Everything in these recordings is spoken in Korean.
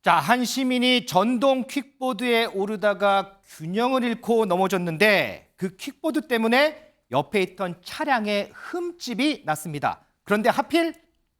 자, 한 시민이 전동 킥보드에 오르다가 균형을 잃고 넘어졌는데 그 킥보드 때문에 옆에 있던 차량에 흠집이 났습니다. 그런데 하필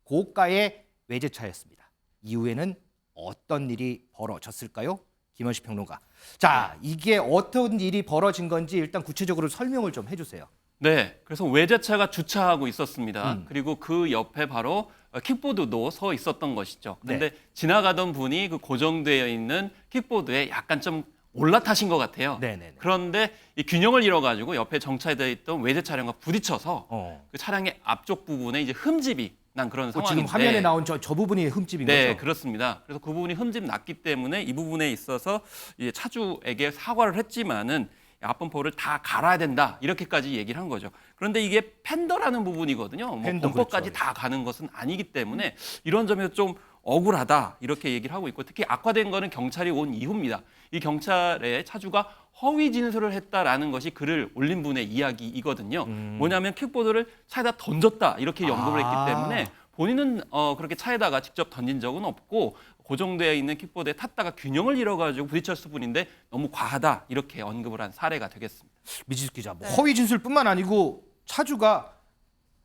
고가의 외제차였습니다. 이후에는 어떤 일이 벌어졌을까요? 김원식 평론가. 자, 이게 어떤 일이 벌어진 건지 일단 구체적으로 설명을 좀 해주세요. 네, 그래서 외제차가 주차하고 있었습니다. 그리고 그 옆에 바로 킥보드도 서 있었던 것이죠. 그런데 지나가던 분이 그 고정되어 있는 킥보드에 약간 좀 올라타신 것 같아요. 네네네. 그런데 이 균형을 잃어가지고 옆에 정차되어 있던 외제 차량과 부딪혀서 그 차량의 앞쪽 부분에 이제 흠집이 난 그런 상황인데 지금 화면에 나온 저 부분이 흠집인 네, 거죠? 그렇습니다. 그래서 그 부분이 흠집 났기 때문에 이 부분에 있어서 이제 차주에게 사과를 했지만은 앞범퍼를 다 갈아야 된다 이렇게까지 얘기를 한 거죠. 그런데 이게 팬더라는 부분이거든요. 뭐 팬더, 범퍼까지 그렇죠. 다 가는 것은 아니기 때문에 이런 점에서 좀 억울하다 이렇게 얘기를 하고 있고 특히 악화된 거는 경찰이 온 이후입니다. 이 경찰의 차주가 허위 진술을 했다라는 것이 글을 올린 분의 이야기이거든요. 뭐냐면 킥보드를 차에다 던졌다 이렇게 언급을 했기 때문에 본인은 그렇게 차에다가 직접 던진 적은 없고 고정되어 있는 킥보드에 탔다가 균형을 잃어가지고 부딪혔을 뿐인데 너무 과하다 이렇게 언급을 한 사례가 되겠습니다. 미지수 기자, 뭐 허위 진술뿐만 아니고 차주가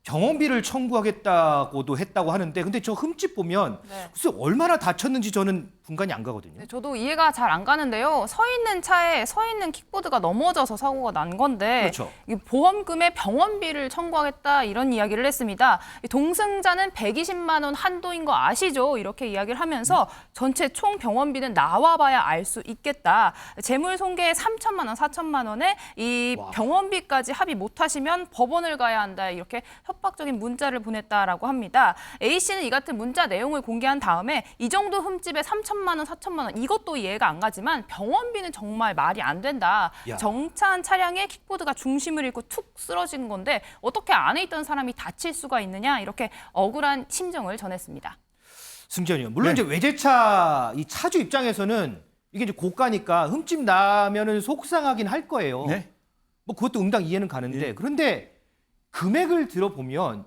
병원비를 청구하겠다고도 했다고 하는데 근데 저 흠집 보면 글쎄 얼마나 다쳤는지 저는 분간이 안 가거든요. 네, 저도 이해가 잘 안 가는데요. 서 있는 차에 서 있는 킥보드가 넘어져서 사고가 난 건데 그렇죠. 이 보험금에 병원비를 청구하겠다 이런 이야기를 했습니다. 이 동승자는 120만 원 한도인 거 아시죠? 이렇게 이야기를 하면서 전체 총 병원비는 나와봐야 알 수 있겠다. 재물 손괴 3천만 원, 4천만 원에 이 병원비까지 합의 못하시면 법원을 가야 한다. 이렇게 협박적인 문자를 보냈다라고 합니다. A 씨는 이 같은 문자 내용을 공개한 다음에 이 정도 흠집에 3천만 원, 4천만 원 이것도 이해가 안 가지만 병원비는 정말 말이 안 된다. 야. 정차한 차량에 킥보드가 중심을 잃고 툭 쓰러진 건데 어떻게 안에 있던 사람이 다칠 수가 있느냐 이렇게 억울한 심정을 전했습니다. 승전이요. 물론 이제 외제차 이 차주 입장에서는 이게 이제 고가니까 흠집 나면은 속상하긴 할 거예요. 네. 뭐 그것도 응당 이해는 가는데 그런데 금액을 들어보면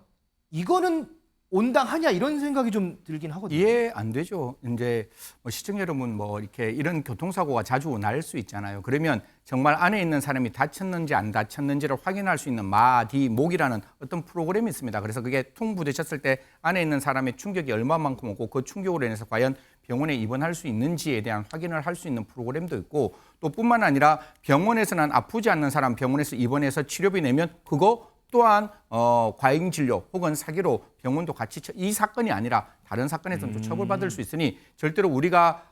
이거는 온당하냐 이런 생각이 좀 들긴 하거든요. 이해 안 되죠. 이제 뭐 시청자 여러분 뭐 이렇게 이런 교통사고가 자주 날 수 있잖아요. 그러면 정말 안에 있는 사람이 다쳤는지 안 다쳤는지를 확인할 수 있는 마디목이라는 어떤 프로그램이 있습니다. 그래서 그게 퉁 부딪혔을 때 안에 있는 사람의 충격이 얼마만큼 오고 그 충격으로 인해서 과연 병원에 입원할 수 있는지에 대한 확인을 할 수 있는 프로그램도 있고 또 뿐만 아니라 병원에서는 아프지 않는 사람 병원에서 입원해서 치료비 내면 그거 또한 과잉 진료 혹은 사기로 병원도 같이 이 사건이 아니라 다른 사건에서는 좀 처벌받을 수 있으니 절대로 우리가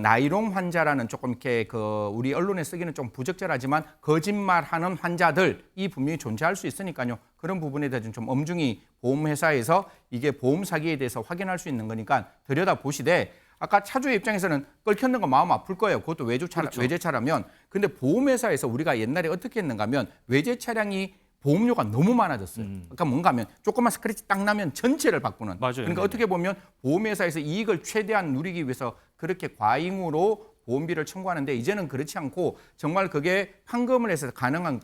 나이롱 환자라는 조금 이렇게 우리 언론에 쓰기는 좀 부적절하지만 거짓말하는 환자들 이 분명히 존재할 수 있으니까요. 그런 부분에 대해서는 좀 엄중히 보험회사에서 이게 보험 사기에 대해서 확인할 수 있는 거니까 들여다 보시되 아까 차주의 입장에서는 끓였는 거 마음 아플 거예요. 그것도 외제차라면. 근데 보험회사에서 우리가 옛날에 어떻게 했는가 하면 외제 차량이 보험료가 너무 많아졌어요. 그러니까 뭔가 하면 조금만 스크래치 딱 나면 전체를 바꾸는. 맞아요. 그러니까 어떻게 보면 보험회사에서 이익을 최대한 누리기 위해서 그렇게 과잉으로 보험비를 청구하는데 이제는 그렇지 않고 정말 그게 판금을 해서 가능한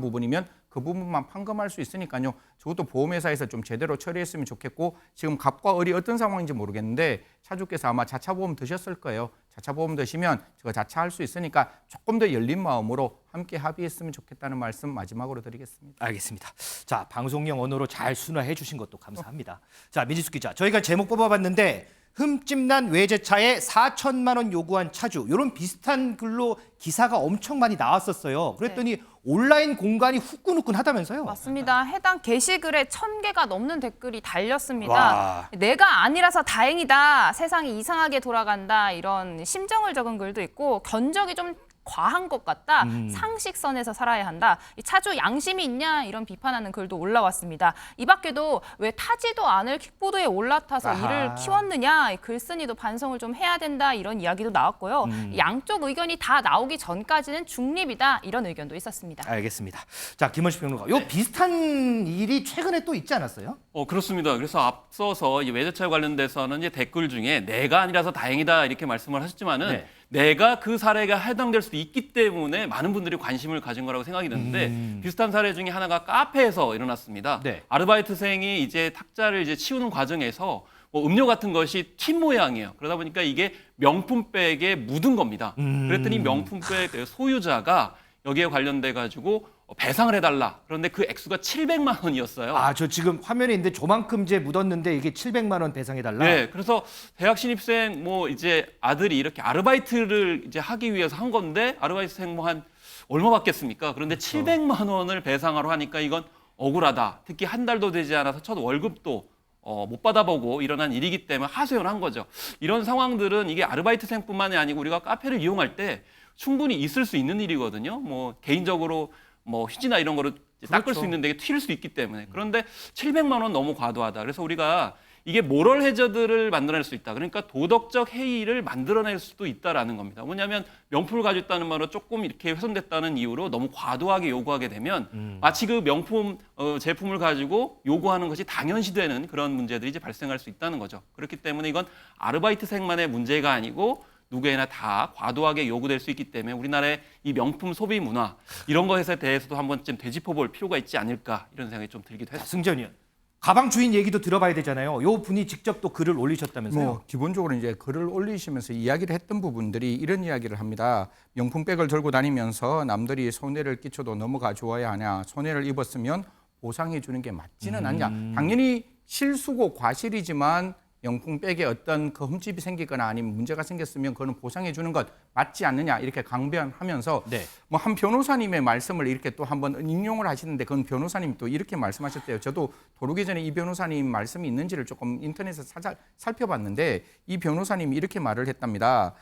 부분이면 그 부분만 판금할 수 있으니까요. 저것도 보험회사에서 좀 제대로 처리했으면 좋겠고 지금 갑과 을이 어떤 상황인지 모르겠는데 차주께서 아마 자차 보험 드셨을 거예요. 자차 보험 드시면 제가 자차할 수 있으니까 조금 더 열린 마음으로 함께 합의했으면 좋겠다는 말씀 마지막으로 드리겠습니다. 알겠습니다. 자, 방송용 언어로 잘 순화해 주신 것도 감사합니다. 자, 미지수 기자, 저희가 제목 뽑아봤는데 흠집난 외제차에 4천만 원 요구한 차주 이런 비슷한 글로 기사가 엄청 많이 나왔었어요. 그랬더니 온라인 공간이 후끈후끈하다면서요? 맞습니다. 해당 게시글에 1000개가 넘는 댓글이 달렸습니다. 와. 내가 아니라서 다행이다. 세상이 이상하게 돌아간다. 이런 심정을 적은 글도 있고 견적이 좀 과한 것 같다. 상식선에서 살아야 한다. 이 차주 양심이 있냐 이런 비판하는 글도 올라왔습니다. 이 밖에도 왜 타지도 않을 킥보드에 올라타서 이를 키웠느냐. 글쓴이도 반성을 좀 해야 된다. 이런 이야기도 나왔고요. 양쪽 의견이 다 나오기 전까지는 중립이다. 이런 의견도 있었습니다. 알겠습니다. 자, 김원식 평론가, 요 비슷한 일이 최근에 또 있지 않았어요? 그렇습니다. 그래서 앞서서 이 외제차에 관련돼서는 이제 댓글 중에 내가 아니라서 다행이다 이렇게 말씀을 하셨지만은 내가 그 사례가 해당될 수도 있기 때문에 많은 분들이 관심을 가진 거라고 생각이 드는데 비슷한 사례 중에 하나가 카페에서 일어났습니다. 네. 아르바이트생이 이제 탁자를 이제 치우는 과정에서 뭐 음료 같은 것이 tin 모양이에요. 그러다 보니까 이게 명품백에 묻은 겁니다. 그랬더니 명품백 소유자가 여기에 관련돼 가지고 배상을 해달라. 그런데 그 액수가 700만 원이었어요. 아, 저 지금 화면에 있는데 저만큼 제 묻었는데 이게 700만 원 배상해달라. 네, 그래서 대학 신입생 뭐 이제 아들이 이렇게 아르바이트를 이제 하기 위해서 한 건데 아르바이트생 뭐 한 얼마 받겠습니까? 그런데 700만 원을 배상하러 하니까 이건 억울하다. 특히 한 달도 되지 않아서 첫 월급도 못 받아보고 일어난 일이기 때문에 하소연을 한 거죠. 이런 상황들은 이게 아르바이트생뿐만이 아니고 우리가 카페를 이용할 때 충분히 있을 수 있는 일이거든요. 뭐 개인적으로 뭐 휴지나 이런 거를 닦을 수 있는데 이게 튈 수 있기 때문에. 그런데 700만 원 너무 과도하다. 그래서 우리가 이게 모럴 해저드를 만들어낼 수 있다. 그러니까 도덕적 해이를 만들어낼 수도 있다라는 겁니다. 뭐냐면 명품을 가지고 있다는 말로 조금 이렇게 훼손됐다는 이유로 너무 과도하게 요구하게 되면 마치 그 명품 제품을 가지고 요구하는 것이 당연시되는 그런 문제들이 이제 발생할 수 있다는 거죠. 그렇기 때문에 이건 아르바이트생만의 문제가 아니고 누구에나 다 과도하게 요구될 수 있기 때문에 우리나라의 이 명품 소비 문화 이런 것에 대해서도 한 번쯤 되짚어볼 필요가 있지 않을까 이런 생각이 좀 들기도 했습니다. 승전 의원, 가방 주인 얘기도 들어봐야 되잖아요. 요 분이 직접 또 글을 올리셨다면서요? 뭐 기본적으로 이제 글을 올리시면서 이야기를 했던 부분들이 이런 이야기를 합니다. 명품백을 들고 다니면서 남들이 손해를 끼쳐도 넘어가 주어야 하냐. 손해를 입었으면 보상해 주는 게 맞지는 않냐. 당연히 실수고 과실이지만 명품백에 어떤 그 흠집이 생기거나 아니면 문제가 생겼으면 그거는 보상해 주는 것 맞지 않느냐 이렇게 강변하면서 네. 뭐 한 변호사님의 말씀을 이렇게 또 한번 인용을 하시는데 그건 변호사님이 또 이렇게 말씀하셨대요. 저도 도르기 전에 이 변호사님 말씀이 있는지를 조금 인터넷에서 살펴봤는데 이 변호사님이 이렇게 말을 했답니다.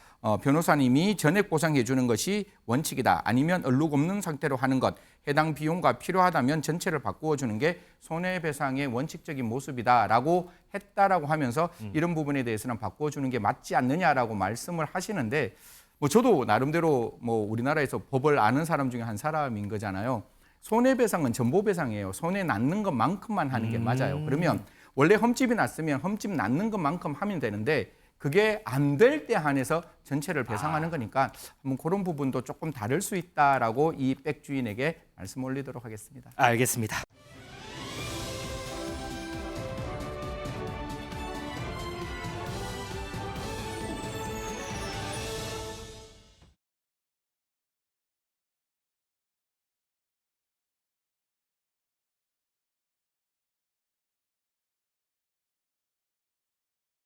변호사님이 전액 보상해 주는 것이 원칙이다. 아니면 얼룩 없는 상태로 하는 것. 해당 비용과 필요하다면 전체를 바꾸어 주는 게 손해배상의 원칙적인 모습이다라고 했다라고 하면서 이런 부분에 대해서는 바꾸어 주는 게 맞지 않느냐라고 말씀을 하시는데 뭐 저도 나름대로 뭐 우리나라에서 법을 아는 사람 중에 한 사람인 거잖아요. 손해배상은 전보배상이에요. 손해 났는 것만큼만 하는 게 맞아요. 그러면 원래 흠집이 났으면 흠집 났는 것만큼 하면 되는데 그게 안 될 때 한해서 전체를 배상하는 거니까 한번 그런 부분도 조금 다를 수 있다라고 이 백 주인에게 말씀 올리도록 하겠습니다. 알겠습니다.